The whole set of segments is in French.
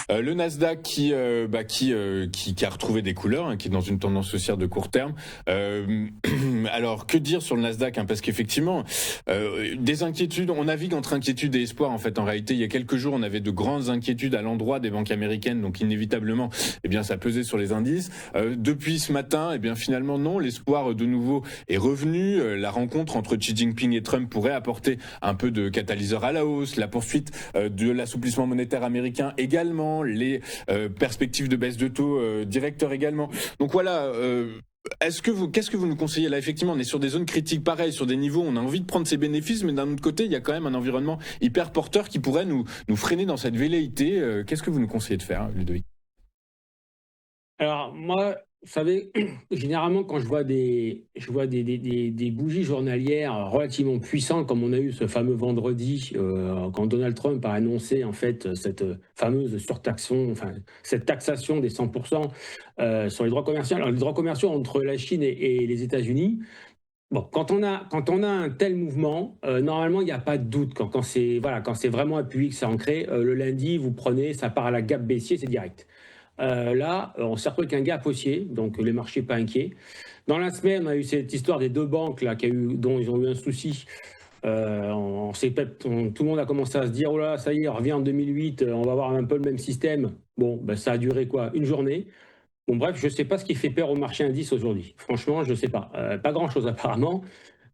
Le Nasdaq qui a retrouvé des couleurs, hein, qui est dans une tendance haussière de court terme. Alors que dire sur le Nasdaq, hein, parce qu'effectivement, des inquiétudes, on navigue entre inquiétude et espoir. En fait, en réalité, il y a quelques jours, on avait de grandes inquiétudes à l'endroit des banques américaines, donc inévitablement, eh bien, ça pesait sur les indices. Depuis ce matin, eh bien, finalement, non, l'espoir de nouveau est revenu. La rencontre entre Xi Jinping et Trump pourrait apporter un peu de catalyseur à la hausse. La poursuite de l'assouplissement monétaire américain également, les perspectives de baisse de taux directeurs également. Donc voilà. Qu'est-ce que vous nous conseillez là? Effectivement, on est sur des zones critiques pareilles, sur des niveaux où on a envie de prendre ses bénéfices, mais d'un autre côté, il y a quand même un environnement hyper porteur qui pourrait nous freiner dans cette velléité. Qu'est-ce que vous nous conseillez de faire, Ludovic? Alors moi, vous savez, généralement quand je vois des bougies journalières relativement puissantes, comme on a eu ce fameux vendredi, quand Donald Trump a annoncé en fait cette fameuse surtaxation, enfin cette taxation des 100% sur les droits commerciaux. Alors les droits commerciaux entre la Chine et les États-Unis. Bon, quand on a un tel mouvement, normalement, il n'y a pas de doute. Quand c'est voilà, quand c'est vraiment appuyé, que c'est ancré, le lundi, vous prenez, ça part à la gap baissier, c'est direct. Là, on s'est retrouvé avec un gap haussier, donc les marchés pas inquiets. Dans la semaine, on a eu cette histoire des deux banques là, dont ils ont eu un souci. Tout le monde a commencé à se dire, oh là, ça y est, on revient en 2008, on va avoir un peu le même système. Bon, ben, ça a duré quoi? Une journée. Bon, bref, je ne sais pas ce qui fait peur au marché indice aujourd'hui. Franchement, je ne sais pas. Pas grand-chose apparemment.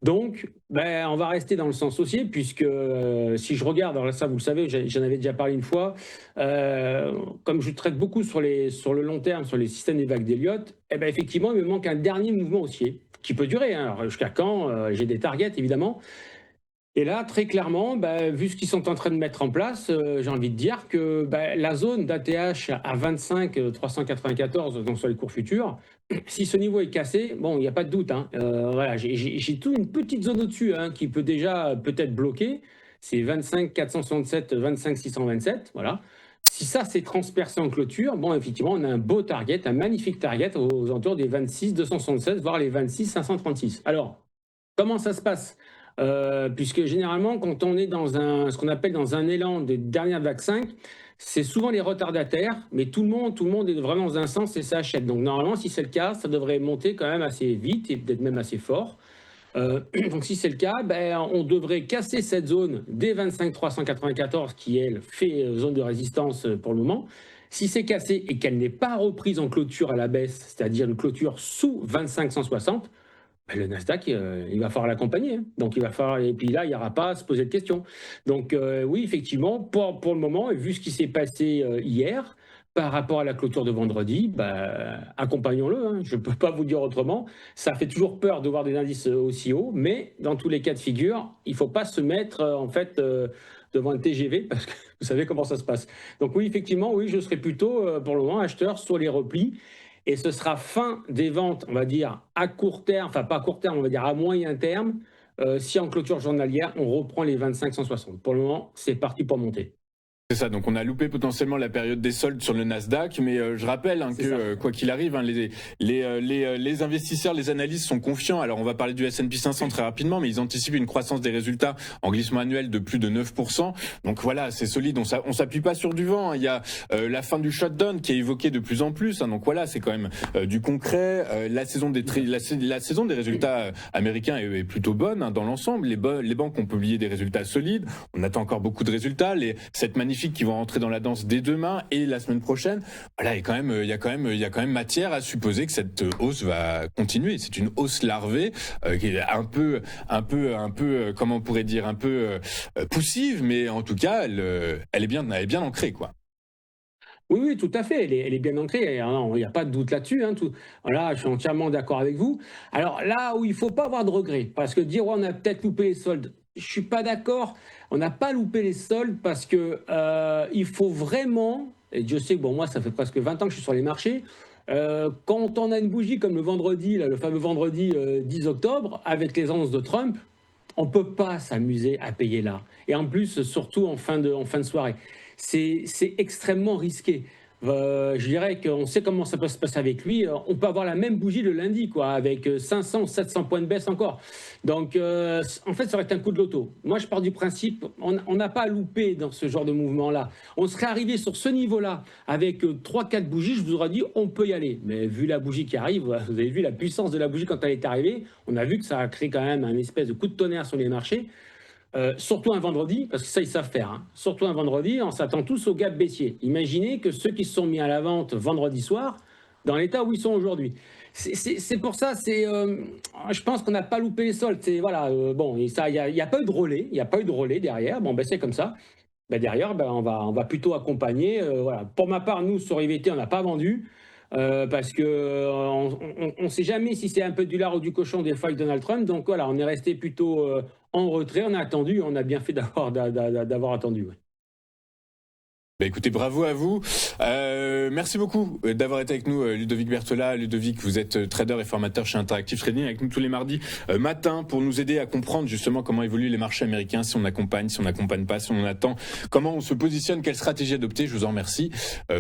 Donc, ben, on va rester dans le sens haussier, puisque si je regarde, alors ça vous le savez, j'en avais déjà parlé une fois, comme je traite beaucoup sur le long terme, sur les systèmes des vagues d'Elliott, eh ben, effectivement, il me manque un dernier mouvement haussier, qui peut durer, hein. Alors, jusqu'à quand? J'ai des targets, évidemment. Et là, très clairement, bah, vu ce qu'ils sont en train de mettre en place, j'ai envie de dire que bah, la zone d'ATH à 25 394, donc sur les cours futurs, si ce niveau est cassé, bon, il n'y a pas de doute, hein. Voilà, j'ai toute une petite zone au-dessus, hein, qui peut déjà peut-être bloquer. C'est 25 467, 25 627, voilà. Si ça c'est transpercé en clôture, bon, effectivement, on a un beau target, un magnifique target aux alentours des 26 276, voire les 26 536. Alors, comment ça se passe? Puisque généralement, quand on est dans ce qu'on appelle dans un élan des dernières vagues 5, c'est souvent les retardataires, mais tout le monde est vraiment dans un sens et ça achète. Donc normalement, si c'est le cas, ça devrait monter quand même assez vite et peut-être même assez fort. Donc si c'est le cas, ben, on devrait casser cette zone des 25 394 qui, elle, fait zone de résistance pour le moment. Si c'est cassé et qu'elle n'est pas reprise en clôture à la baisse, c'est-à-dire une clôture sous 25 160, ben, le Nasdaq, il va falloir l'accompagner, hein. Donc, il va falloir, et puis là, il n'y aura pas à se poser de questions. Donc, oui, effectivement, pour le moment, et vu ce qui s'est passé hier, par rapport à la clôture de vendredi, ben, accompagnons-le, hein. Je ne peux pas vous dire autrement. Ça fait toujours peur de voir des indices aussi hauts, mais dans tous les cas de figure, il ne faut pas se mettre, en fait, devant un TGV, parce que vous savez comment ça se passe. Donc, oui, effectivement, oui, je serais plutôt, pour le moment, acheteur sur les replis. Et ce sera fin des ventes, on va dire, à court terme, enfin pas à court terme, on va dire à moyen terme, si en clôture journalière, on reprend les 25 160. Pour le moment, c'est parti pour monter. C'est ça, donc on a loupé potentiellement la période des soldes sur le Nasdaq, mais je rappelle hein, C'est que ça. quoi qu'il arrive, hein, les investisseurs, les analystes sont confiants. Alors on va parler du S&P 500 très rapidement, mais ils anticipent une croissance des résultats en glissement annuel de plus de 9%. Donc voilà, c'est solide, on s'appuie pas sur du vent, hein. Il y a la fin du shutdown qui est évoquée de plus en plus, hein. Donc voilà, c'est quand même du concret. La saison des résultats américains est plutôt bonne hein, dans l'ensemble. Les banques ont publié des résultats solides. On attend encore beaucoup de résultats. Cette magnifique qui vont rentrer dans la danse dès demain et la semaine prochaine. Voilà, il y a quand même matière à supposer que cette hausse va continuer. C'est une hausse larvée qui est un peu, comment on pourrait dire, un peu poussive, mais en tout cas, elle est bien ancrée, quoi. Oui, oui, tout à fait, elle est bien ancrée, il n'y a pas de doute là-dessus, hein, voilà, je suis entièrement d'accord avec vous. Alors là où il ne faut pas avoir de regrets, parce que dire ouais, on a peut-être loupé les soldes, je ne suis pas d'accord, on n'a pas loupé les soldes parce que il faut vraiment, et Dieu sait que bon, moi ça fait presque 20 ans que je suis sur les marchés, quand on a une bougie comme le vendredi, là, le fameux vendredi 10 octobre, avec les annonces de Trump, on ne peut pas s'amuser à payer là. Et en plus, surtout en fin de soirée. C'est extrêmement risqué. Je dirais qu'on sait comment ça peut se passer avec lui. On peut avoir la même bougie le lundi, quoi, avec 500 ou 700 points de baisse encore. Donc, en fait, ça aurait été un coup de loto. Moi, je pars du principe, on n'a pas à louper dans ce genre de mouvement-là. On serait arrivé sur ce niveau-là avec 3-4 bougies, je vous aurais dit, on peut y aller. Mais vu la bougie qui arrive, vous avez vu la puissance de la bougie quand elle est arrivée, on a vu que ça a créé quand même un espèce de coup de tonnerre sur les marchés. Surtout un vendredi, parce que ça, ils savent faire. Hein. Surtout un vendredi, on s'attend tous au gap baissier. Imaginez que ceux qui se sont mis à la vente vendredi soir, dans l'état où ils sont aujourd'hui. C'est pour ça, je pense qu'on n'a pas loupé les soldes. Voilà, bon, il n'y a pas eu de relais, il n'y a pas eu de relais derrière. Bon, ben, c'est comme ça. Ben, derrière, ben, on va plutôt accompagner. Voilà. Pour ma part, nous, sur IVT, on n'a pas vendu. Parce que on ne sait jamais si c'est un peu du lard ou du cochon des feuilles de Donald Trump. Donc voilà, on est resté plutôt en retrait. On a attendu, on a bien fait d'avoir attendu. Ouais. Bah écoutez, bravo à vous. Merci beaucoup d'avoir été avec nous, Ludovic Berthelot. Ludovic, vous êtes trader et formateur chez Interactive Trading, avec nous tous les mardis matin pour nous aider à comprendre justement comment évoluent les marchés américains, si on accompagne, si on n'accompagne pas, si on attend, comment on se positionne, quelle stratégie adopter. Je vous en remercie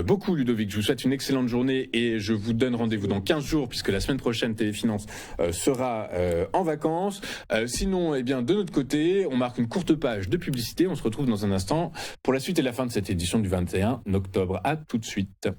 beaucoup, Ludovic. Je vous souhaite une excellente journée et je vous donne rendez-vous dans 15 jours puisque la semaine prochaine, Téléfinance sera en vacances. Sinon, eh bien, de notre côté, on marque une courte page de publicité. On se retrouve dans un instant pour la suite et la fin de cette édition du 21 octobre. À tout de suite.